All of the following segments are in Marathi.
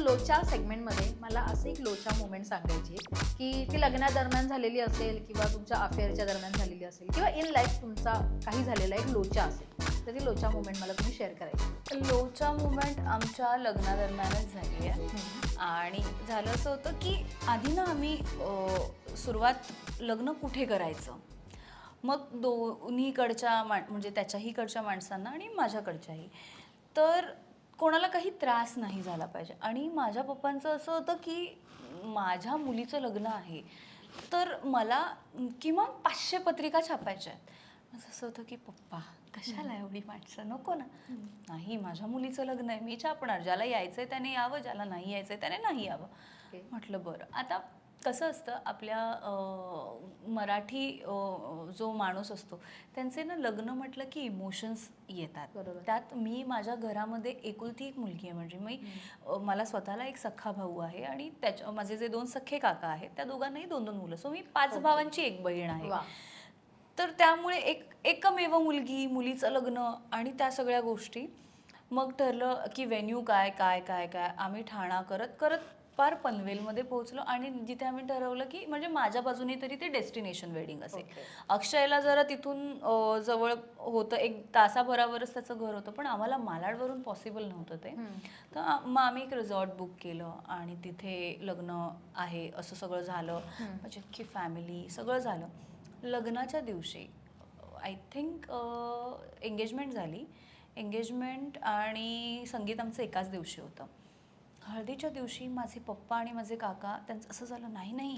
लोचा सेगमेंटमध्ये मला असं एक लोचा मोमेंट सांगायची की ती लग्नादरम्यान झालेली असेल किंवा तुमच्या अफेअरच्या दरम्यान झालेली असेल किंवा इन लाईफ तुमचा काही झालेला एक लोचा असेल तर ती लोचा मोमेंट मला तुम्ही शेअर करायची. लोचा मुवमेंट आमच्या लग्नादरम्यानच झाली आहे. आणि झालं असं होतं की आधी ना आम्ही सुरुवात लग्न कुठे करायचं, मग दोन्हीकडच्या म्हणजे त्याच्याहीकडच्या माणसांना आणि माझ्याकडच्याही, तर कोणाला काही त्रास नाही झाला पाहिजे. आणि माझ्या पप्पांचं असं होतं की माझ्या मुलीचं लग्न आहे तर मला किमान 500 पत्रिका छापायच्या आहेत. असं होतं की पप्पा कशाला एवढी माणसं, नको ना. नाही, माझ्या मुलीचं लग्न आहे, मी छापणार, ज्याला यायचंय त्याने यावं, ज्याला नाही यायचंय त्याने नाही यावं. म्हटलं बरं. आता कसं असतं आपल्या मराठी जो माणूस असतो त्यांचे ना लग्न म्हटलं की इमोशन्स येतात. त्यात मी माझ्या घरामध्ये एकुलती एक मुलगी आहे. म्हणजे मी मला स्वतःला एक सख्खा भाऊ आहे आणि माझे जे 2 सख्खे काका आहेत त्या दोघांनाही 2-2 मुलं. सो मी 5 भावांची एक बहीण आहे. तर त्यामुळे एकमेव मुलगी, मुलीचं लग्न आणि त्या सगळ्या गोष्टी. मग ठरलं की व्हेन्यू काय काय काय काय आम्ही ठाणा करत करत पार पनवेलमध्ये पोहोचलो. आणि जिथे आम्ही ठरवलं की म्हणजे माझ्या बाजूने तरी ते डेस्टिनेशन वेडिंग असेल. अक्षयला जरा तिथून जवळ होतं, 1 तासाभरावरच त्याचं घर होतं, पण आम्हाला मालाडवरून पॉसिबल नव्हतं ते. तर मग आम्ही एक रिसॉर्ट बुक केलं आणि तिथे लग्न आहे असं सगळं झालं. म्हणजे अख्खी फॅमिली सगळं झालं. लग्नाच्या दिवशी आय थिंक एंगेजमेंट झाली. एंगेजमेंट आणि संगीत आमचं एकाच दिवशी होतं. हळदीच्या दिवशी माझे पप्पा आणि माझे काका त्यांचं असं झालं, नाही नाही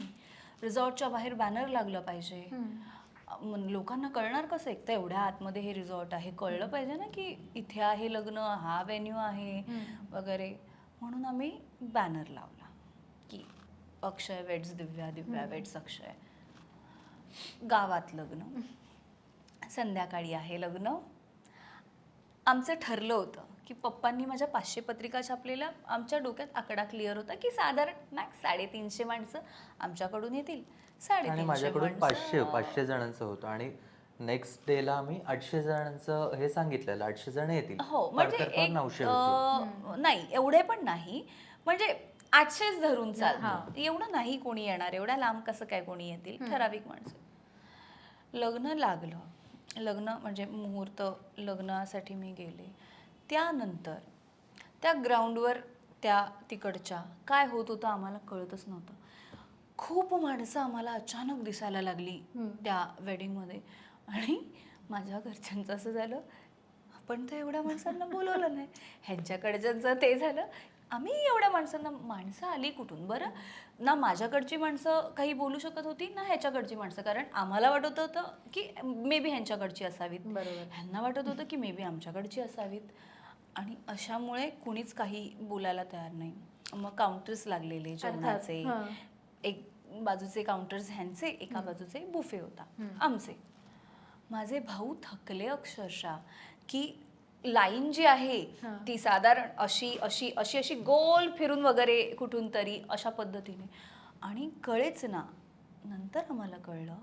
रिसॉर्टच्या बाहेर बॅनर लागलं पाहिजे, लोकांना कळणार कसं, एक तर एवढ्या आतमध्ये हे रिसॉर्ट आहे, कळलं पाहिजे ना की इथे आहे लग्न, हा व्हेन्यू आहे वगैरे. म्हणून आम्ही बॅनर लावला की अक्षय वेड्स दिव्या, दिव्या वेड्स अक्षय. गावात लग्न, संध्याकाळी आहे लग्न. आमचं ठरलं होतं की पप्पांनी माझ्या 500 पत्रिका छापलेल्या. आमच्या डोक्यात आकडा क्लिअर होता की साधारण मॅक्स 350 माणसं आमच्याकडून येतील, 350 आणि माझ्याकडून 500 जणांचं होतं. आणि नेक्स्ट डेला आम्ही 800 जणांचं हे सांगितलेलं, 800 जण येतील. हो, म्हणजे एक 900 होते. नाही एवढे पण नाही, म्हणजे 800च धरून चालतं, एवढं नाही कोणी येणार, एवढ्या लांब कसं काय कोणी येतील, ठराविक माणसं. लग्न लागलं. लग्न म्हणजे मुहूर्त लग्नासाठी मी गेले. त्यानंतर त्या ग्राउंडवर त्या तिकडच्या काय होत होतं आम्हाला कळतच नव्हतं. खूप माणसं आम्हाला अचानक दिसायला लागली त्या वेडिंगमध्ये. आणि माझ्या घरच्यांचं असं झालं, आपण तर एवढ्या माणसांना बोलवलं नाही. ह्यांच्याकडच्यांचं ते झालं, आम्ही एवढ्या माणसांना, माणसं आली कुठून बरं. ना माझ्याकडची माणसं काही बोलू शकत होती ना ह्याच्याकडची माणसं, कारण आम्हाला वाटत होतं की मे बी ह्यांच्याकडची असावीत, ह्यांना वाटत होतं की मे बी आमच्याकडची असावीत. आणि अशामुळे कुणीच काही बोलायला तयार नाही. मग काउंटर्स लागलेले जेवणाचे, एक बाजूचे काउंटर्स ह्यांचे, एका बाजूचे बुफे होता आमचे. माझे भाऊ थकले अक्षरशः की लाईन जी आहे ती साधारण अशी अशी अशी अशी गोल फिरून वगैरे कुठून तरी अशा पद्धतीने. आणि कळेच ना, नंतर आम्हाला कळलं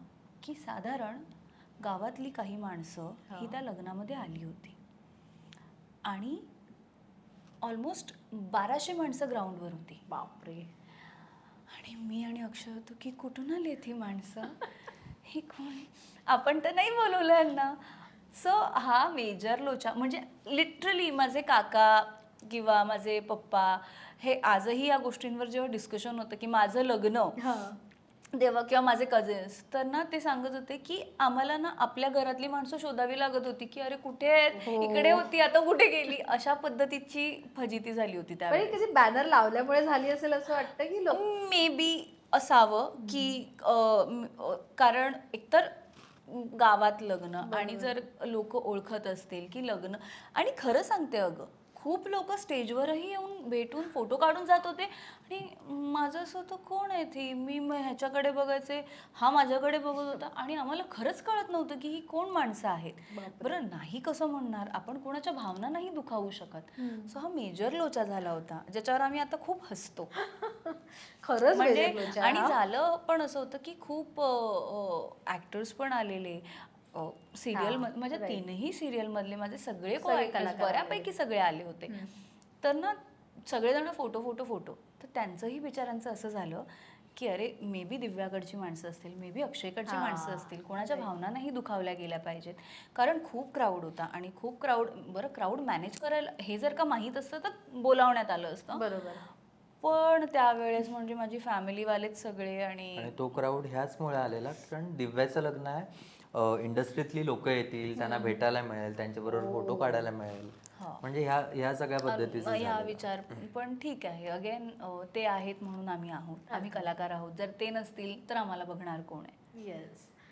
की साधारण गावातली काही माणसं ही त्या लग्नामध्ये आली होती. आणि ऑलमोस्ट 1200 माणसं ग्राउंडवर होती. बापरे. आणि मी आणि अक्षय होतो की कुठून आली ही माणसं, ही कोण, आपण तर नाही बोलवलं यांना. सो हा मेजर लोचा. म्हणजे लिटरली माझे काका किंवा माझे पप्पा हे आजही या गोष्टींवर जेव्हा डिस्कशन होतं की माझं लग्न तेव्हा, किंवा माझे कझिन्स, तर ना ते सांगत होते की आम्हाला ना आपल्या घरातली माणसं शोधावी लागत होती की अरे कुठे आहेत, इकडे होती आता कुठे गेली, अशा पद्धतीची फजिती झाली होती त्यावेळी. कधी बॅनर लावल्यामुळे झाली असेल असं वाटतं की मे बी असावं की कारण एकतर गावात लग्न आणि जर लोक ओळखत असतील की लग्न. आणि खरं सांगते अगं, खूप लोक स्टेजवरही येऊन भेटून फोटो काढून जात होते. आणि माझं असं होतं, कोण आहे ती, मी ह्याच्याकडे बघायचे, हा माझ्याकडे बघत होता. आणि आम्हाला खरंच कळत नव्हतं की ही कोण माणसं आहेत. बरं, नाही कसं म्हणणार, आपण कोणाच्या भावना नाही दुखावू शकत. सो हा मेजर लोचा झाला होता, ज्याच्यावर आम्ही आता खूप हसतो. खरंच म्हणजे आणि झालं पण असं होतं की खूप ऍक्टर्स पण आलेले सिरियल, माझ्या 3ही सिरियल मधले माझे सगळे बऱ्यापैकी सगळे आले होते. तर ना सगळेजण फोटो फोटो फोटो. तर त्यांचंही बिचारांचं असं झालं की अरे मे बी दिव्याकडची माणसं असतील, मे बी अक्षयकडची हां. माणसं असतील, कोणाच्या भावना नाही दुखावल्या गेल्या पाहिजेत. कारण खूप क्राऊड होता आणि खूप क्राऊड, बरं क्राऊड मॅनेज करायला हे जर का माहीत असतं तर बोलावण्यात आलं असतं. बरोबर. पण त्यावेळेस म्हणजे माझी फॅमिलीवालेच सगळे आणि तो क्राऊड ह्याचमुळे आलेला कारण दिव्याचं लग्न आहे, इंडस्ट्रीतली लोक येतील, त्यांना भेटायला मिळेल, त्यांच्याबरोबर फोटो काढायला मिळेल, हा. म्हणजे ह्या सगळ्या पद्धतीचं ह्या झालेलं. विचार पण ठीक आहे. अगेन ते आहेत म्हणून आम्ही आहोत, आम्ही कलाकार आहोत. जर ते नसतील तर आम्हाला बघणार कोण आहे. येस.